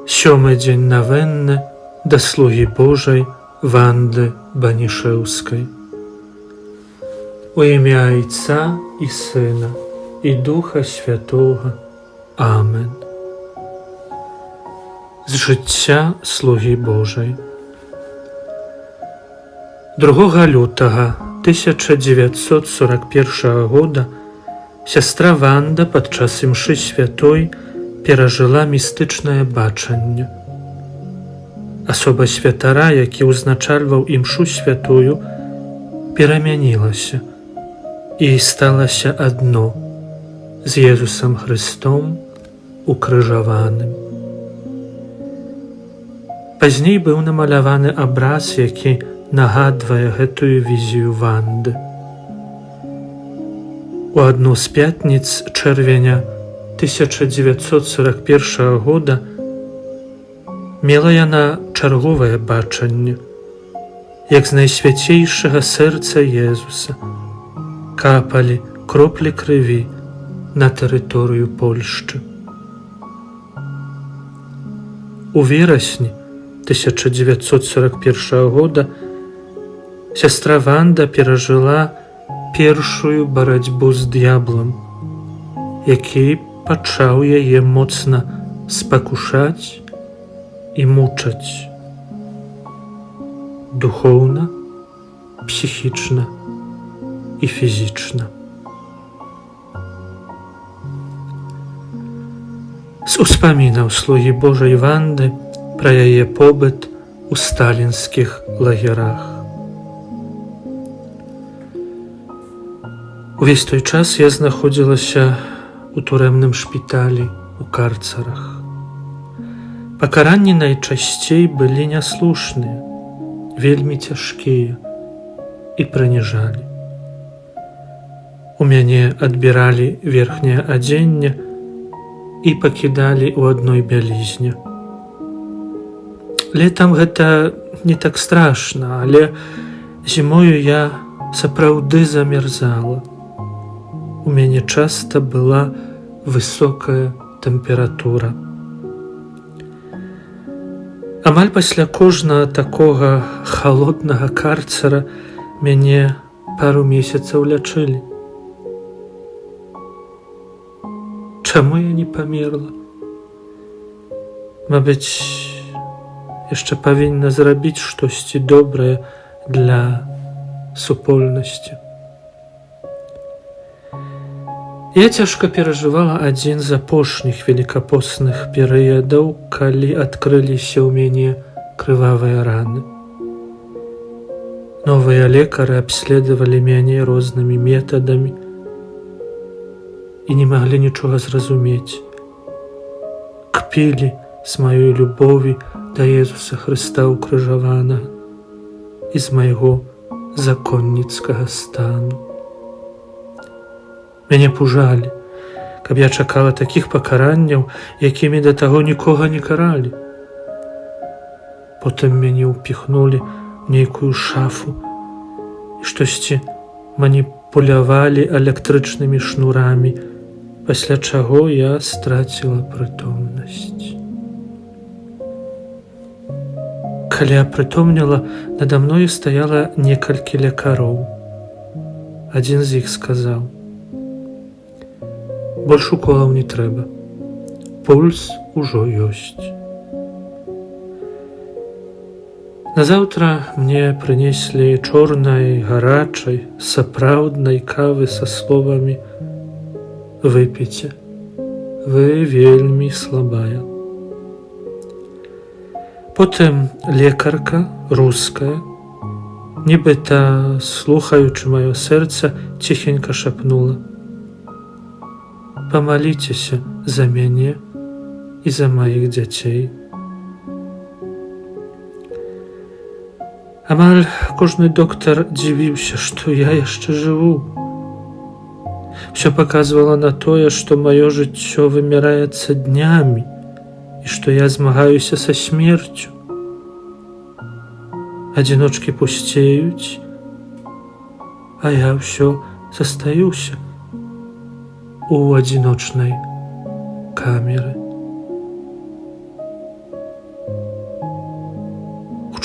Сёмы дзень навенны да слугі Божай Ванды Банішэўскай. У імя Айца і Сына і Духа Святога. Амен. З жыцця слугі Божай. 2 лютага 1941 года сястра Ванда падчас імшы святой перажыла містычнае бачанне. Асоба святара, які ўзначальваў імшу святую, перамянілася і сталася адно з Езусам Хрыстом укрыжаваным. Пазней быў намаляваны абраз, які нагадвае гэтую візію Ванды. У адну з пятніц чэрвеня 1941 года мела яна чарговае бачанне, як з найсвяцейшага сэрца Езуса капалі кроплі крыві на тэрыторыю Польшчы. У верасні 1941 года сястра Ванда перажыла першую барацьбу з д'яблам, які пачаў яе моцна спакушаць і мучаць духоўна, псіхічна і фізічна. З успамінаў слугі Божай Ванды пра яе побыт у сталінскіх лагерах. Увесь той час я знаходзілася у турэмным шпіталі, у карцарах. Пакаранні найчасцей былі няслушныя, вельмі цяжкія і прыніжалі. У мяне адбіралі верхняе адзенне і пакідалі ў адной бялізне. Летам гэта не так страшна, але зімою я сапраўды замерзала. У мяне часта была высокая тэмпература. Амаль пасля кожнага такога халоднага карцара мяне пару месяцаў лячылі. Чаму я не памерла? Мабыць, яшчэ павінна зрабіць штосьці добрае для супольнасці. Я цяжка перажывала адзін з апошніх велікапостных перыядаў, калі адкрыліся ў мяне крывавыя раны. Новыя лекары абследавалі мяне рознымі метадамі і не маглі нічога зразумець. Кпілі з маёй любові да Езуса Хрыста укрыжаванага і з майго законніцкага стану. Мяне пужалі, каб я чакала такіх пакаранняў, якімі да таго нікога не каралі. Потым мяне ўпіхнулі ў нейкую шафу і штосьці маніпулявалі электрычнымі шнурамі, пасля чаго я страціла прытомнасць. Калі апрытомнела, нада мною стаяла некалькі лекароў. Адзін з іх сказаў: больш уколаў не трэба, пульс ужо ёсць. Назаўтра мне прынеслі чорнай, гарачай, сапраўднай кавы са словамі: выпіце, вы вельмі слабая. Потым лекарка, руская, нібыта слухаючы маё сэрца, ціхенька шапнула: памаліцеся за мяне і за маіх дзяцей. Амаль кожны доктар дзівіўся, што я яшчэ жыву. Всё паказвала на тое, што маё жыццё вымяраецца днямі і што я змагаюся са смерцю. Адзіночкі пусцеюць, а я ўсё застаюся у адзіночнай камеры.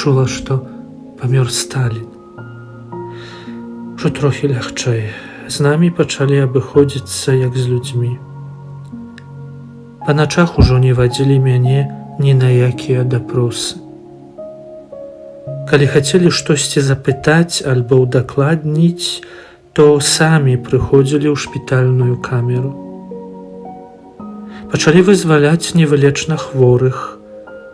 пачула, што памёр Сталін. Ужо трохі лягчэй. З намі пачалі абыходзіцца, як з людзьмі. Па начах ужо не вадзілі мяне ні на якія дапросы. Калі хацелі штосьці запытаць альбо ўдакладніць, то самі прыходзілі ў шпітальную камеру. Пачалі вызваляць невылечна хворых,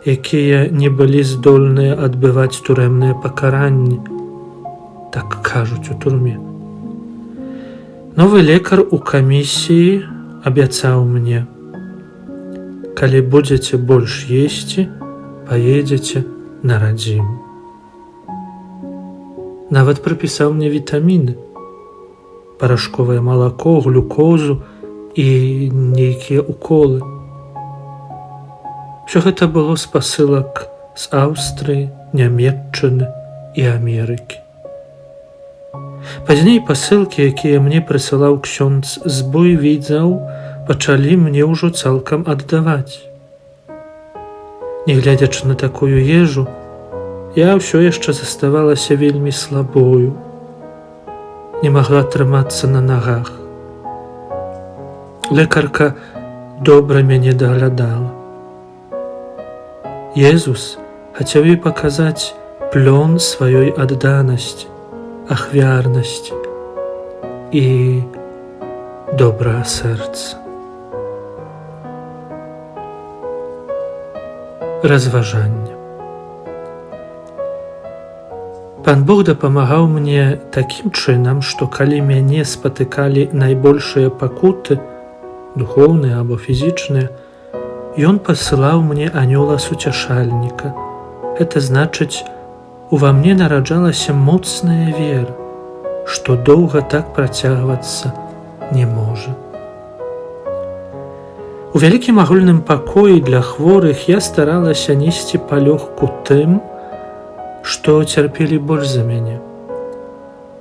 якія не былі здольныя адбываць турэмныя пакаранні, так кажуць у турме. Новы лекар у камісіі абяцаў мне: калі будзеце больш есці, паедзеце на радзіму. Нават прыпісаў мне вітаміны, парашковае малако, глюкозу і нейкія уколы. Усё гэта было з пасылак з Аўстрыі, Нямецчыны і Амерыкі. Пазней пасылкі, якія мне прысылаў ксёндз Збойвідзаў, пачалі мне ўжо цалкам аддаваць. Нягледзячы на такую ежу, я ўсё яшчэ заставалася вельмі слабою, не магла трымацца на нагах. Лекарка добра мяне даглядала. Езус хацеў ёй паказаць плён сваёй адданасці, ахвярнасці і добрага сэрца. Разважанне. Пан Бог дапамагаў мне такім чынам, што калі мяне спатыкалі найбольшыя пакуты, духоўныя або фізічныя, Ён пасылаў мне анёла-суцяшальніка. Гэта значыць, ува мне нараджалася моцная вера, што доўга так працягвацца не можа. У вялікім агульным пакоі для хворых я старалася несці палёгку тым, што цярпелі больш за мяне.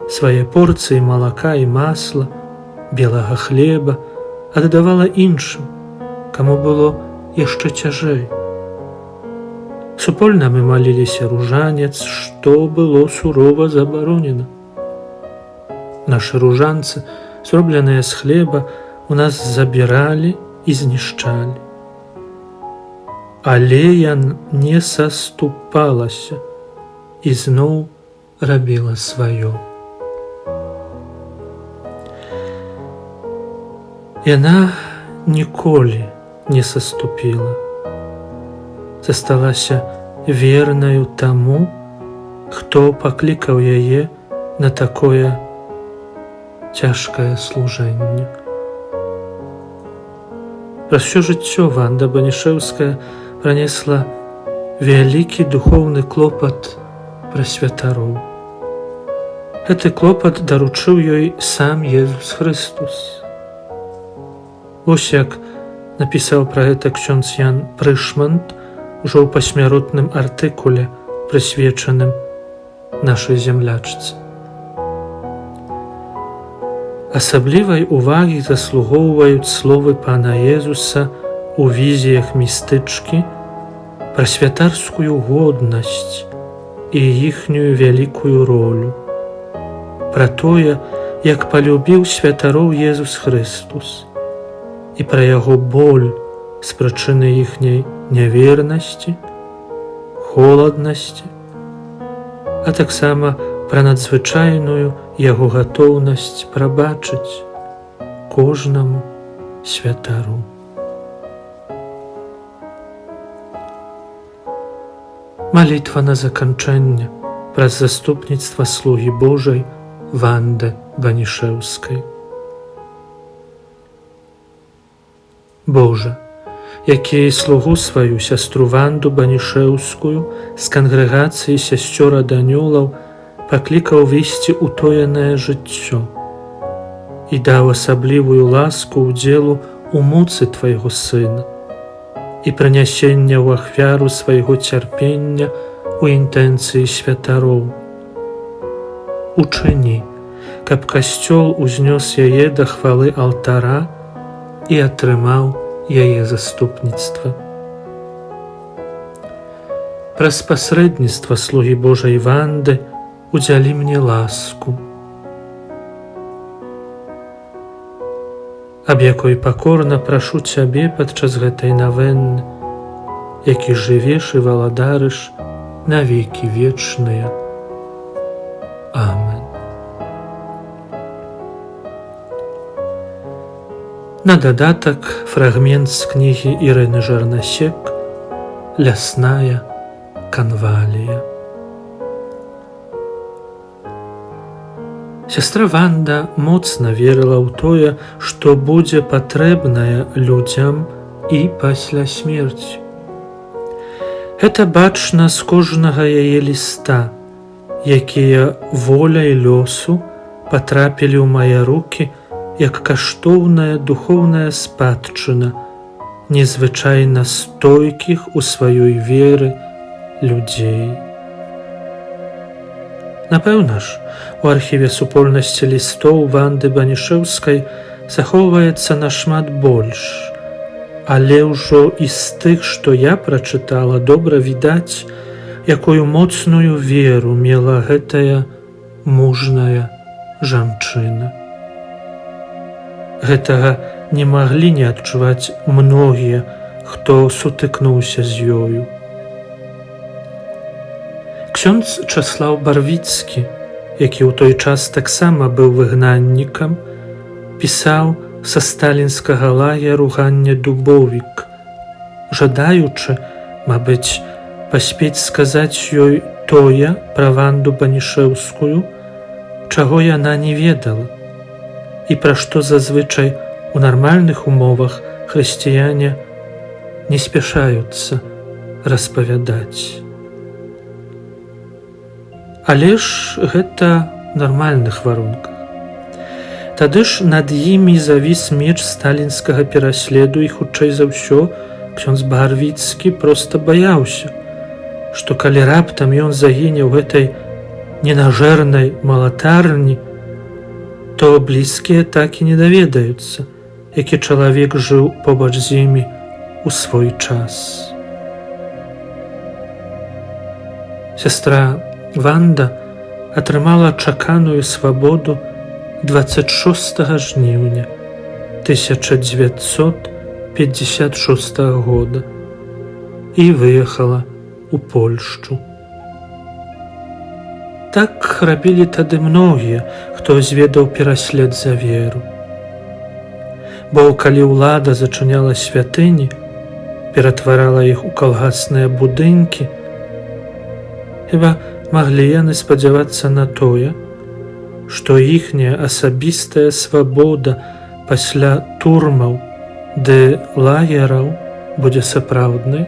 Свае порцыі малака і масла, белага хлеба аддавала іншым, каму было яшчэ цяжэй. Супольна мы маліліся ружанец, што было сурова забаронена. Нашы ружанцы, зробленыя з хлеба, у нас забіралі і знішчалі. Але я не саступалася і зноў рабіла сваё. Яна ніколі не саступіла. Засталася вернаю таму, хто паклікаў яе на такое цяжкае служэнне. Праз усё жыццё Ванда Банішэўская пранесла вялікі духоўны клопат пра святароў. Гэты клопат даручыў ёй сам Езус Хрыстус. Вось як напісаў пра гэта ксёндз Ян Прышмант ужо ў пасмяротным артыкуле, прысвечаным нашай зямлячцы. Асаблівай увагі заслугоўваюць словы пана Езуса ў візіях містычкі пра святарскую годнасць і іхнюю вялікую ролю, пра тое, як палюбіў святароў Езус Хрыстус, і пра яго боль з прычыны іхняй нявернасці, холаднасці, а таксама пра надзвычайную яго гатоўнасць прабачыць кожнаму святару. Малітва на заканчэнне праз заступніцтва слугі Божай Ванды Банішэўскай. Божа, які слугу сваю сястру Ванду Банішэўскую з кангрэгацыі сясцёр ад анёлаў паклікаў весці ўтоенае жыццё і даў асаблівую ласку ўдзелу ў муцы твайго сына і прынясення ў ахвяру свайго цярпення ў інтэнцыі святароў. Учыні, каб касцёл узнёс яе да хвалы алтара і атрымаў яе заступніцтва. праз пасрэдніцтва слугі Божай Ванды удзялі мне ласку, аб якой пакорна прашу Цябе падчас гэтай навенны, які жывеш і валадарыш на векі вечныя. Амен. На дадатак фрагмент з кнігі Ірыны Жарнасек «Лясная канвалія». Сястра Ванда моцна верыла ў тое, што будзе патрэбнае людзям і пасля смерці. Гэта бачна з кожнага яе ліста, якія воляй лёсу патрапілі ў мае рукі як каштоўная духоўная спадчына незвычайна стойкіх у сваёй веры людзей. Напэўна ж, у архіве супольнасці лістоў Ванды Банішэўскай захоўваецца нашмат больш, але ўжо і з тых, што я прачытала, добра відаць, якую моцную веру мела гэтая мужная жанчына. Гэтага не маглі не адчуваць многія, хто сутыкнуўся з ёю. Ксёндз Часлаў Барвіцкі, які ў той час таксама быў выгнаннікам, пісаў са сталінскага лагеру Ганне Дубовік, жадаючы, мабыць, паспець сказаць ёй тое пра Ванду Банішэўскую, чаго яна не ведала, і пра што зазвычай у нармальных умовах хрысціяне не спяшаюцца распавядаць. Але ж гэта нармальных варунках. Тады ж над імі завіс меч сталінскага пераследу, і хутчэй за ўсё ксёндз Барвіцкі проста баяўся, што калі раптам ён загіне ў гэтай ненажэрнай малатарні, то блізкія так і не даведаюцца, які чалавек жыў побач з імі у свой час. Сястра Ванда атрымала чаканую свабоду 26 жніўня 1956 года і выехала у Польшчу. Так рабілі тады многія, хто зведаў пераслед за веру. Бо калі ўлада зачыняла святыні, ператварала іх у калгасныя будынкі, хіба маглі яны спадзявацца на тое, што іхняя асабістая свабода пасля турмаў ды лагераў будзе сапраўднай?